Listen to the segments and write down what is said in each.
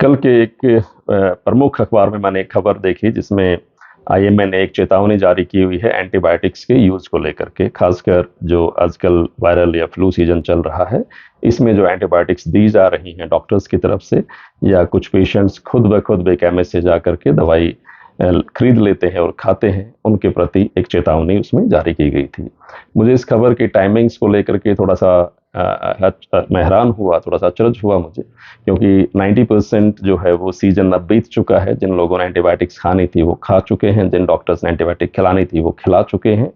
कल के एक प्रमुख अखबार में मैंने एक खबर देखी जिसमें आईएमए ने एक चेतावनी जारी की हुई है एंटीबायोटिक्स के यूज को लेकर के, खासकर जो आजकल वायरल या फ्लू सीजन चल रहा है। इसमें जो एंटीबायोटिक्स दी जा रही हैं डॉक्टर्स की तरफ से, या कुछ पेशेंट्स खुद ब खुद बे केमिस्ट से जा करके दवाई खरीद लेते हैं और खाते हैं, उनके प्रति एक चेतावनी उसमें जारी की गई थी। मुझे इस खबर की टाइमिंग्स को लेकर के थोड़ा सा मैं हैरान हुआ, थोड़ा सा अचरज हुआ मुझे, क्योंकि 90% जो है वो सीजन अब बीत चुका है। जिन लोगों ने एंटीबायोटिक्स खानी थी वो खा चुके हैं, जिन डॉक्टर्स ने एंटीबायोटिक खिलानी थी वो खिला चुके हैं।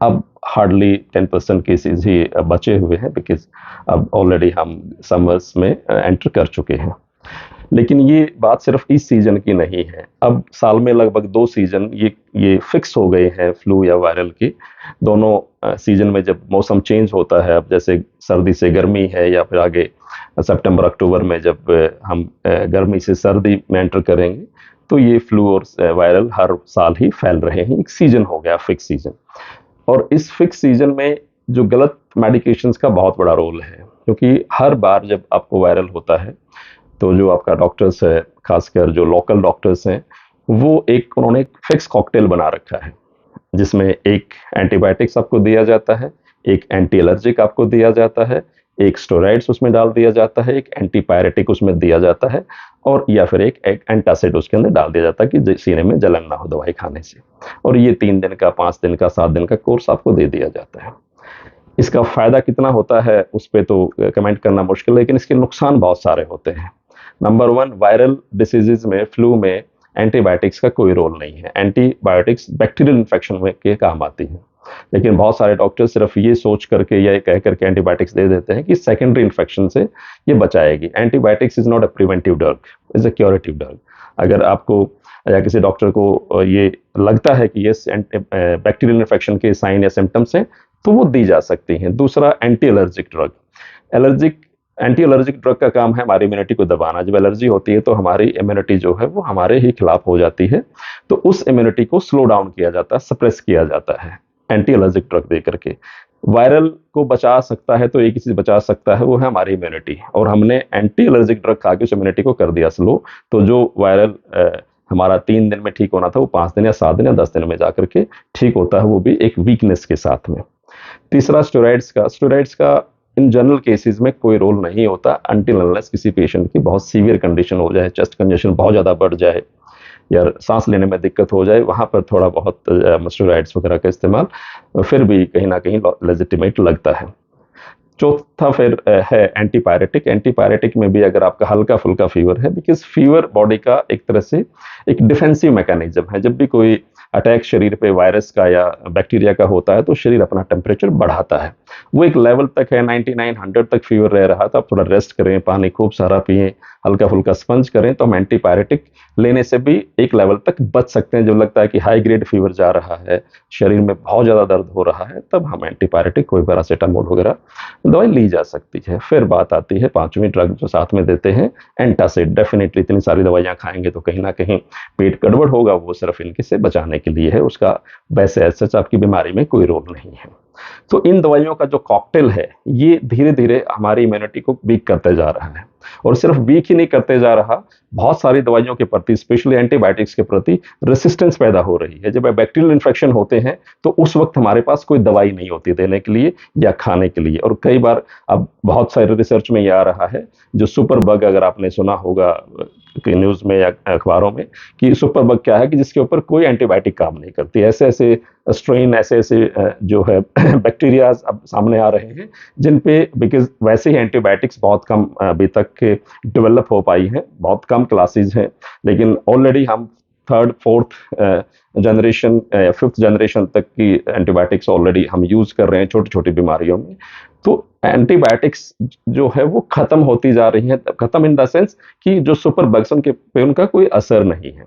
अब हार्डली 10% केसेस ही बचे हुए हैं, बिकॉज अब ऑलरेडी हम समर्स में एंटर कर चुके हैं। लेकिन ये बात सिर्फ इस सीजन की नहीं है। अब साल में लगभग 2 सीजन ये फिक्स हो गए हैं फ्लू या वायरल के। दोनों सीजन में जब मौसम चेंज होता है, अब जैसे सर्दी से गर्मी है, या फिर आगे सितंबर अक्टूबर में जब हम गर्मी से सर्दी में एंटर करेंगे, तो ये फ्लू और वायरल हर साल ही फैल रहे हैं। एक सीजन हो गया, फिक्स सीजन। और इस फिक्स सीजन में जो गलत मेडिकेशंस का बहुत बड़ा रोल है, क्योंकि हर बार जब आपको वायरल होता है तो जो आपका डॉक्टर्स है, खासकर जो लोकल डॉक्टर्स हैं, वो उन्होंने एक फिक्स कॉकटेल बना रखा है, जिसमें एक एंटीबायोटिक्स आपको दिया जाता है, एक एंटी एलर्जिक आपको दिया जाता है, एक स्टेरॉइड्स उसमें डाल दिया जाता है, एक एंटीपायरेटिक उसमें दिया जाता है, और या फिर एक एंटासिड उसके अंदर डाल दिया जाता है कि सीने में जलन ना हो दवाई खाने से। और ये 3 दिन का, 5 दिन का, 7 दिन का कोर्स आपको दे दिया जाता है। इसका फायदा कितना होता है उस पर तो कमेंट करना मुश्किल है, लेकिन इसके नुकसान बहुत सारे होते हैं। नंबर 1, वायरल डिसीजेज में, फ्लू में एंटीबायोटिक्स का कोई रोल नहीं है। एंटीबायोटिक्स बैक्टीरियल इन्फेक्शन में के काम आती है, लेकिन बहुत सारे डॉक्टर सिर्फ ये सोच करके या ये कह करके एंटीबायोटिक्स दे देते हैं कि सेकेंडरी इन्फेक्शन से ये बचाएगी। Antibiotics is not a preventive drug, is a curative drug. अगर आपको या किसी डॉक्टर को ये लगता है कि ये बैक्टीरियल इन्फेक्शन के साइन या सिम्टम्स हैं, तो वो दी जा सकती हैं। दूसरा, anti allergic drug. Anti allergic drug का काम है हमारी इम्यूनिटी को दबाना। जब एलर्जी होती है तो हमारी इम्यूनिटी जो है वो हमारे ही खिलाफ हो जाती है, तो उस इम्यूनिटी को स्लो डाउन किया जाता है, सप्रेस किया जाता है एंटी एलर्जिक ड्रग दे करके। वायरल को बचा सकता है तो एक ही चीज बचा सकता है, वो है हमारी इम्यूनिटी। और हमने एंटी एलर्जिक ड्रग खा के उस इम्यूनिटी को कर दिया स्लो, तो जो वायरल हमारा 3 दिन में ठीक होना था वो 5 दिन या 7 दिन या 10 दिन में जाकर के ठीक होता है, वो भी एक वीकनेस के साथ में। तीसरा, स्टेरॉइड्स का इन जनरल केसेस में कोई रोल नहीं होता, अनटिल अनलेस किसी पेशेंट की बहुत सीवियर कंडीशन हो जाए, चेस्ट कंजेशन बहुत ज़्यादा बढ़ जाए या सांस लेने में दिक्कत हो जाए, वहाँ पर थोड़ा बहुत स्टेरॉइड्स वगैरह का इस्तेमाल फिर भी कहीं ना कहीं लेजिटिमेट लगता है। चौथा फिर है एंटीपायरेटिक। एंटीपायरेटिक में भी अगर आपका हल्का फुल्का फीवर है, बिकॉज फीवर बॉडी का एक तरह से एक डिफेंसिव मैकेनिज्म है। जब भी कोई अटैक शरीर पे वायरस का या बैक्टीरिया का होता है तो शरीर अपना टेम्परेचर बढ़ाता है। वो एक लेवल तक है, 99 100 तक फीवर रह रहा था, आप थोड़ा रेस्ट करें, पानी खूब सारा पिएं, हल्का फुल्का स्पंज करें, तो हम एंटीपायरेटिक लेने से भी एक लेवल तक बच सकते हैं। जब लगता है कि हाई ग्रेड फीवर जा रहा है, शरीर में बहुत ज़्यादा दर्द हो रहा है, तब हम एंटीपायरेटिक, कोई पैरासीटामोल वगैरह दवाई ली जा सकती है। फिर बात आती है 5वीं ड्रग जो साथ में देते हैं, एंटासिड। डेफिनेटली इतनी सारी दवाइयाँ खाएंगे तो कहीं ना कहीं पेट गड़बड़ होगा, वो सिर्फ इनके से बचाने के लिए है, उसका वैसे सच आपकी बीमारी में कोई रोल नहीं है। तो इन दवाइयों का जो कॉकटेल है, ये धीरे धीरे हमारी इम्यूनिटी को वीक करते जा रहा है। और सिर्फ वीक ही नहीं करते जा रहा, बहुत सारी दवाइयों के प्रति, स्पेशली एंटीबायोटिक्स के प्रति रेसिस्टेंस पैदा हो रही है। जब बैक्टीरियल इन्फेक्शन होते हैं तो उस वक्त हमारे पास कोई दवाई नहीं होती देने के लिए या खाने के लिए। और कई बार अब बहुत सारे रिसर्च में यह आ रहा है, जो सुपर बग, अगर आपने सुना होगा कि न्यूज़ में या अखबारों में, कि सुपर बग क्या है कि जिसके ऊपर कोई एंटीबायोटिक काम नहीं करती। ऐसे ऐसे स्ट्रेन, ऐसे ऐसे जो है बैक्टीरिया अब सामने आ रहे हैं, जिन पे बिकॉज वैसे ही एंटीबायोटिक्स बहुत कम अभी तक डेवलप हो पाई हैं, बहुत कम क्लासेस हैं, लेकिन ऑलरेडी हम 3rd 4th generation, 5th generation तक की एंटीबायोटिक्स ऑलरेडी हम यूज कर रहे हैं छोटी छोटी बीमारियों में। तो एंटीबायोटिक्स जो है वो खत्म होती जा रही है, खत्म इन द सेंस कि जो सुपर बग्स उनके पे उनका कोई असर नहीं है।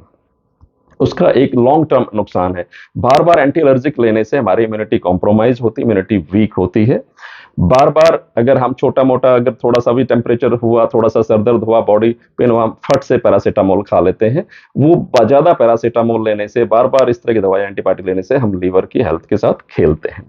उसका एक लॉन्ग टर्म नुकसान है। बार बार एंटी एलर्जिक लेने से हमारी इम्यूनिटी कॉम्प्रोमाइज होती है, इम्यूनिटी वीक होती है। बार बार अगर हम छोटा मोटा, अगर थोड़ा सा भी टेम्परेचर हुआ, थोड़ा सा सर दर्द हुआ, बॉडी पेन हुआ, फट से पैरासीटामोल खा लेते हैं। वो ज्यादा पैरासीटामोल लेने से, बार बार इस तरह की दवाई एंटीबायोटिक लेने से हम लीवर की हेल्थ के साथ खेलते हैं।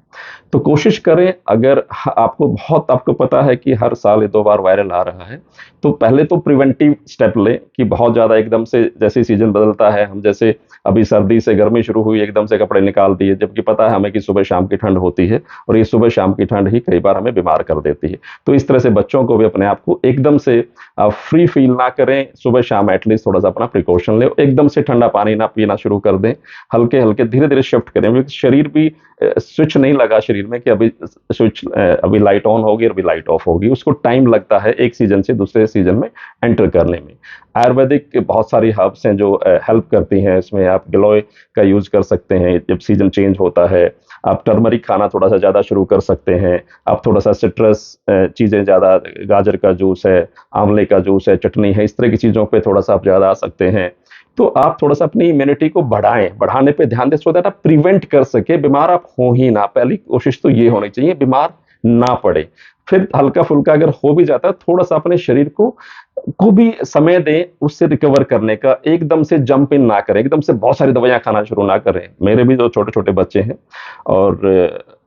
तो कोशिश करें, अगर आपको पता है कि हर साल ये 2 बार वायरल आ रहा है, तो पहले तो प्रिवेंटिव स्टेप लें कि बहुत ज्यादा एकदम से, जैसे सीजन बदलता है, हम जैसे अभी सर्दी से गर्मी शुरू हुई, एकदम से कपड़े निकाल दिए, जबकि पता है हमें कि सुबह शाम की ठंड होती है, और ये सुबह शाम की ठंड ही कई बार हमें बीमार कर देती है। तो इस तरह से बच्चों को भी अपने आप को एकदम से फ्री फील ना करें, सुबह शाम एटलीस्ट थोड़ा सा अपना प्रिकॉशन ले, एकदम से ठंडा पानी ना पीना शुरू कर दें, हल्के हल्के धीरे धीरे शिफ्ट करें, क्योंकि शरीर भी स्विच नहीं लगा शरीर में कि अभी स्विच, अभी लाइट ऑन होगी और अभी लाइट ऑफ होगी, उसको टाइम लगता है एक सीजन से दूसरे सीजन में एंटर करने में। आयुर्वेदिक बहुत सारी हर्ब्स हैं जो हेल्प करती हैं इसमें। आप गिलोय का यूज कर सकते हैं जब सीजन चेंज होता है। आप टर्मरिक खाना थोड़ा सा ज्यादा शुरू कर सकते हैं। आप थोड़ा सा सिट्रस चीजें ज्यादा, गाजर का जूस है, आंवले का जूस है, चटनी है, इस तरह की चीजों पे थोड़ा सा आप ज्यादा आ सकते हैं। तो आप थोड़ा सा अपनी इम्यूनिटी को बढ़ाएं, बढ़ाने पे ध्यान दें, सो दैट आप प्रिवेंट कर सके, बीमार आप हो ही ना। पहली कोशिश तो ये होनी चाहिए, बीमार ना पड़े। फिर हल्का फुल्का अगर हो भी जाता है, थोड़ा सा अपने शरीर को भी समय दें उससे रिकवर करने का। एकदम से जंप इन ना करें, एकदम से बहुत सारी दवाइयां खाना शुरू ना करें। मेरे भी जो छोटे छोटे बच्चे हैं, और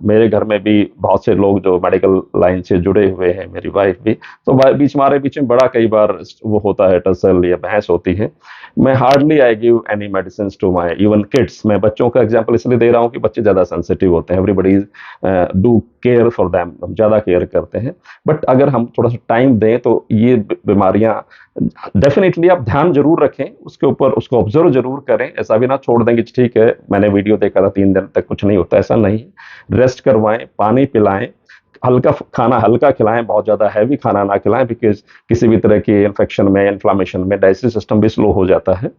मेरे घर में भी बहुत से लोग जो मेडिकल लाइन से जुड़े हुए हैं, मेरी वाइफ भी, तो हमारे बीच में बड़ा कई बार वो होता है, टसल या बहस होती है। मैं hardly I give any medicine to my even kids. मैं बच्चों का एग्जाम्पल इसलिए दे रहा हूँ कि बच्चे ज्यादा सेंसिटिव होते हैं, everybody do care for them, हम ज्यादा केयर करते हैं। बट अगर हम थोड़ा सा टाइम दें तो ये बीमारियां डेफिनेटली, आप ध्यान जरूर रखें उसके ऊपर, उसको ऑब्जर्व जरूर करें। ऐसा भी ना छोड़ दें कि ठीक है मैंने वीडियो देखा था 3 दिन तक कुछ नहीं होता, ऐसा नहीं। रेस्ट करवाएं, पानी पिलाएं, हल्का खाना हल्का खिलाएं, बहुत ज्यादा हैवी खाना ना खिलाएं, बिकॉज किसी भी तरह की इन्फेक्शन में, इन्फ्लामेशन में डाइजेस्टिव सिस्टम भी स्लो हो जाता है।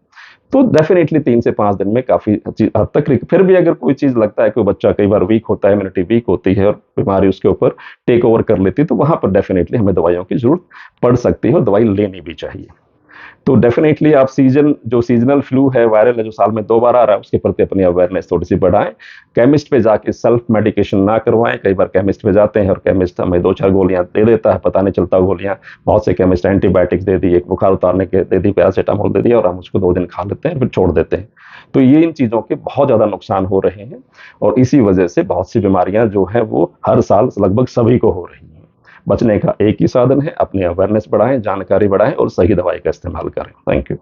तो डेफिनेटली 3 से 5 दिन में काफी हद तक फिर भी अगर कोई चीज लगता है, कोई बच्चा कई बार वीक होता है, इम्यूनिटी वीक होती है और बीमारी उसके ऊपर टेक ओवर कर लेती है, तो वहां पर डेफिनेटली हमें दवाइयों की जरूरत पड़ सकती है और दवाई लेनी भी चाहिए। तो डेफिनेटली आप जो सीजनल फ्लू है, वायरल है, जो साल में 2 बार आ रहा है, उसके प्रति अपनी अवेयरनेस थोड़ी सी बढ़ाएं। केमिस्ट पे जाके सेल्फ मेडिकेशन ना करवाएं। कई बार केमिस्ट पे जाते हैं और केमिस्ट हमें 2-4 गोलियां दे देता है, पता नहीं चलता गोलियां। बहुत से केमिस्ट एंटीबायोटिक्स दे दी, एक बुखार उतारने के दे दी, पैरासीटामोल दे दिया, और हम उसको 2 दिन खा लेते हैं फिर छोड़ देते हैं। तो ये इन चीजों के बहुत ज्यादा नुकसान हो रहे हैं, और इसी वजह से बहुत सी बीमारियां जो है वो हर साल लगभग सभी को हो रही हैं। बचने का एक ही साधन है, अपनी अवेयरनेस बढ़ाएं, जानकारी बढ़ाएं और सही दवाई का इस्तेमाल करें। Thank you.